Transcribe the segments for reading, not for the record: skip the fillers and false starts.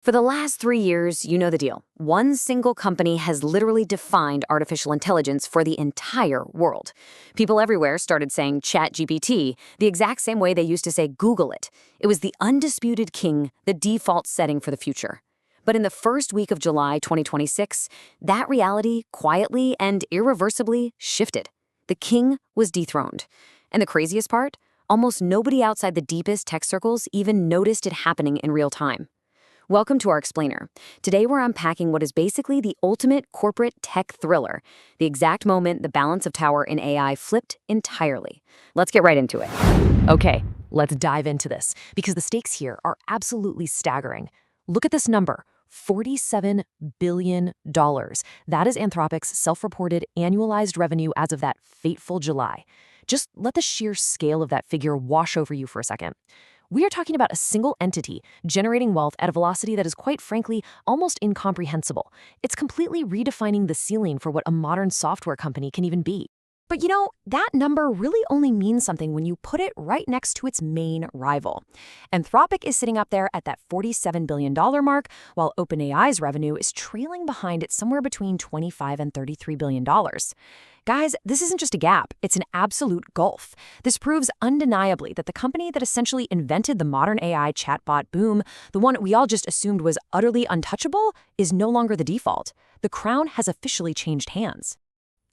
For the last 3 years, you know the deal. One single company has literally defined artificial intelligence for the entire world. People everywhere started saying ChatGPT the exact same way they used to say Google it. It was the undisputed king, the default setting for the future. But in the first week of July 2026, that reality quietly and irreversibly shifted. The king was dethroned. And the craziest part? Almost nobody outside the deepest tech circles even noticed it happening in real time. Welcome to our explainer. Today we're unpacking what is basically the ultimate corporate tech thriller, the exact moment the balance of power in AI flipped entirely. Let's get right into it. Okay, let's dive into this, because the stakes here are absolutely staggering. Look at this number, $47 billion. That is Anthropic's self-reported annualized revenue as of that fateful July. Just let the sheer scale of that figure wash over you for a second. We are talking about a single entity generating wealth at a velocity that is, quite frankly, almost incomprehensible. It's completely redefining the ceiling for what a modern software company can even be. But that number really only means something when you put it right next to its main rival. Anthropic is sitting up there at that $47 billion mark, while OpenAI's revenue is trailing behind it somewhere between $25 and $33 billion. Guys, this isn't just a gap, it's an absolute gulf. This proves undeniably that the company that essentially invented the modern AI chatbot boom, the one we all just assumed was utterly untouchable, is no longer the default. The crown has officially changed hands.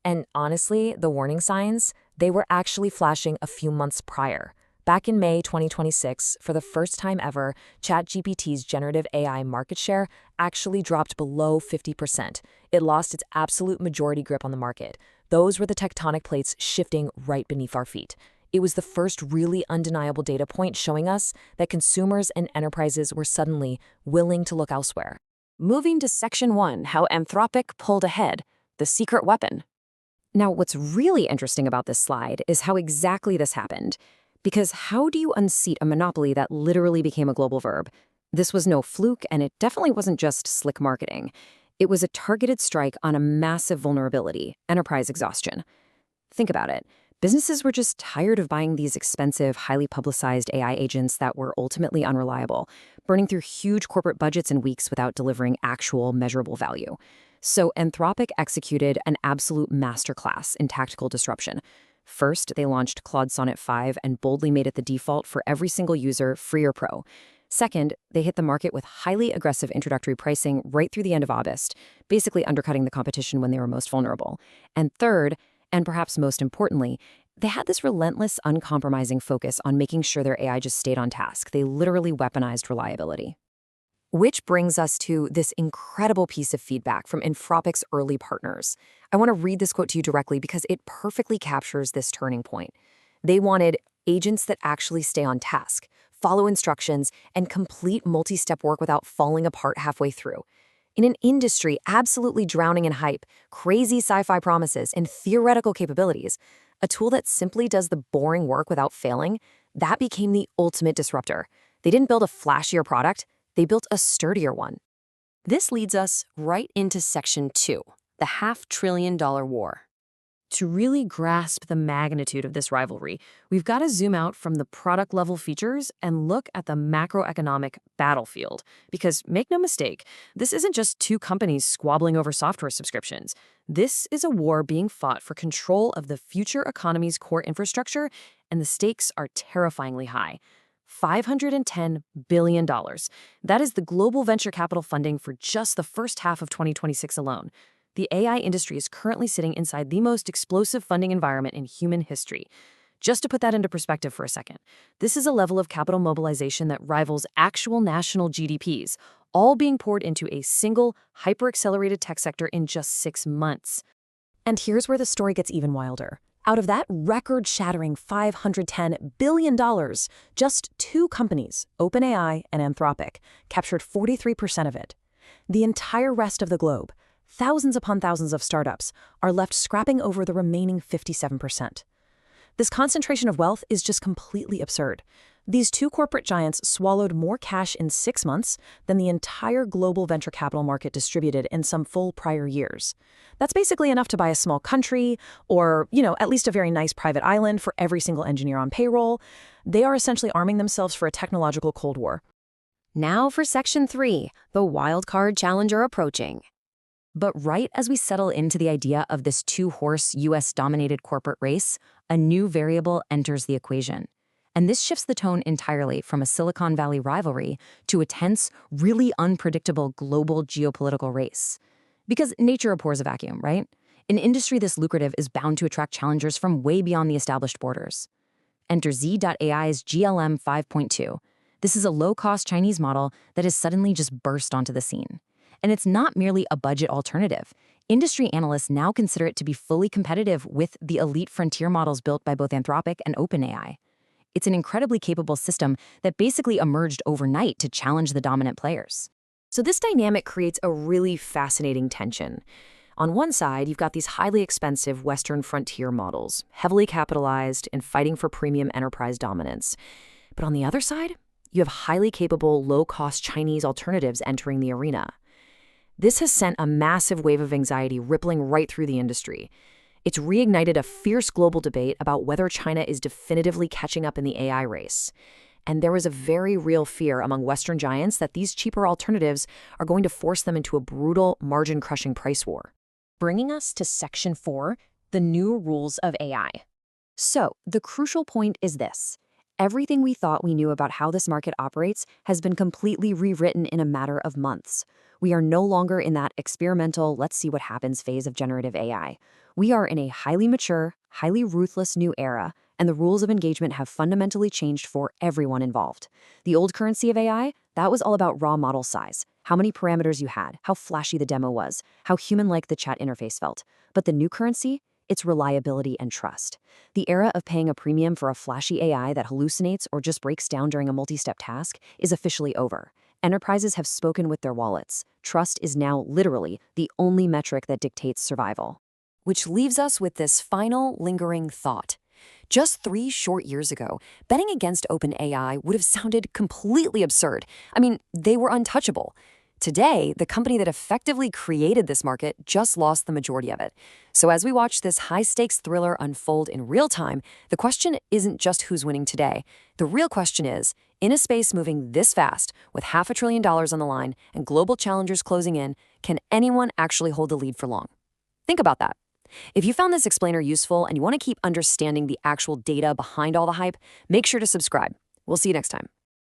And honestly, the warning signs, they were actually flashing a few months prior. Back in May 2026, for the first time ever, ChatGPT's generative AI market share actually dropped below 50%. It lost its absolute majority grip on the market. Those were the tectonic plates shifting right beneath our feet. It was the first really undeniable data point showing us that consumers and enterprises were suddenly willing to look elsewhere. Moving to Section 1, how Anthropic pulled ahead, the secret weapon. Now, what's really interesting about this slide is how exactly this happened. Because how do you unseat a monopoly that literally became a global verb? This was no fluke, and it definitely wasn't just slick marketing. It was a targeted strike on a massive vulnerability, enterprise exhaustion. Think about it. Businesses were just tired of buying these expensive, highly publicized AI agents that were ultimately unreliable, burning through huge corporate budgets in weeks without delivering actual, measurable value. So Anthropic executed an absolute masterclass in tactical disruption. First, they launched Claude Sonnet 5 and boldly made it the default for every single user, free or pro. Second, they hit the market with highly aggressive introductory pricing right through the end of August, basically undercutting the competition when they were most vulnerable. And third, and perhaps most importantly, they had this relentless, uncompromising focus on making sure their AI just stayed on task. They literally weaponized reliability. Which brings us to this incredible piece of feedback from Anthropic's early partners. I want to read this quote to you directly because it perfectly captures this turning point. They wanted agents that actually stay on task, follow instructions, and complete multi-step work without falling apart halfway through. In an industry absolutely drowning in hype, crazy sci-fi promises, and theoretical capabilities, a tool that simply does the boring work without failing, that became the ultimate disruptor. They didn't build a flashier product, they built a sturdier one. This leads us right into Section 2, the $500 billion war. To really grasp the magnitude of this rivalry, we've got to zoom out from the product-level features and look at the macroeconomic battlefield. Because make no mistake, this isn't just two companies squabbling over software subscriptions. This is a war being fought for control of the future economy's core infrastructure, and the stakes are terrifyingly high. $510 billion. That is the global venture capital funding for just the first half of 2026 alone. The AI industry is currently sitting inside the most explosive funding environment in human history. Just to put that into perspective for a second, this is a level of capital mobilization that rivals actual national GDPs, all being poured into a single, hyper-accelerated tech sector in just 6 months. And here's where the story gets even wilder. Out of that record-shattering $510 billion, just two companies, OpenAI and Anthropic, captured 43% of it. The entire rest of the globe, thousands upon thousands of startups, are left scrapping over the remaining 57%. This concentration of wealth is just completely absurd. These two corporate giants swallowed more cash in 6 months than the entire global venture capital market distributed in some full prior years. That's basically enough to buy a small country or, at least a very nice private island for every single engineer on payroll. They are essentially arming themselves for a technological Cold War. Now for Section 3, the wildcard challenger approaching. But right as we settle into the idea of this two-horse US-dominated corporate race, a new variable enters the equation. And this shifts the tone entirely from a Silicon Valley rivalry to a tense, really unpredictable global geopolitical race. Because nature abhors a vacuum, right? An industry this lucrative is bound to attract challengers from way beyond the established borders. Enter Z.AI's GLM 5.2. This is a low-cost Chinese model that has suddenly just burst onto the scene. And it's not merely a budget alternative. Industry analysts now consider it to be fully competitive with the elite frontier models built by both Anthropic and OpenAI. It's an incredibly capable system that basically emerged overnight to challenge the dominant players. So this dynamic creates a really fascinating tension. On one side, you've got these highly expensive Western frontier models, heavily capitalized and fighting for premium enterprise dominance. But on the other side, you have highly capable, low-cost Chinese alternatives entering the arena. This has sent a massive wave of anxiety rippling right through the industry. It's reignited a fierce global debate about whether China is definitively catching up in the AI race. And there is a very real fear among Western giants that these cheaper alternatives are going to force them into a brutal, margin-crushing price war. Bringing us to Section 4, the new rules of AI. So, the crucial point is this. Everything we thought we knew about how this market operates has been completely rewritten in a matter of months. We are no longer in that experimental, let's see what happens phase of generative AI. We are in a highly mature, highly ruthless new era, and the rules of engagement have fundamentally changed for everyone involved. The old currency of AI, that was all about raw model size, how many parameters you had, how flashy the demo was, how human-like the chat interface felt. But the new currency? It's reliability and trust. The era of paying a premium for a flashy AI that hallucinates or just breaks down during a multi-step task is officially over. Enterprises have spoken with their wallets. Trust is now literally the only metric that dictates survival. Which leaves us with this final lingering thought. Just 3 short years ago, betting against OpenAI would have sounded completely absurd. I mean, they were untouchable. Today, the company that effectively created this market just lost the majority of it. So as we watch this high-stakes thriller unfold in real time, the question isn't just who's winning today. The real question is, in a space moving this fast, with $500 billion on the line and global challengers closing in, can anyone actually hold the lead for long? Think about that. If you found this explainer useful and you want to keep understanding the actual data behind all the hype, make sure to subscribe. We'll see you next time.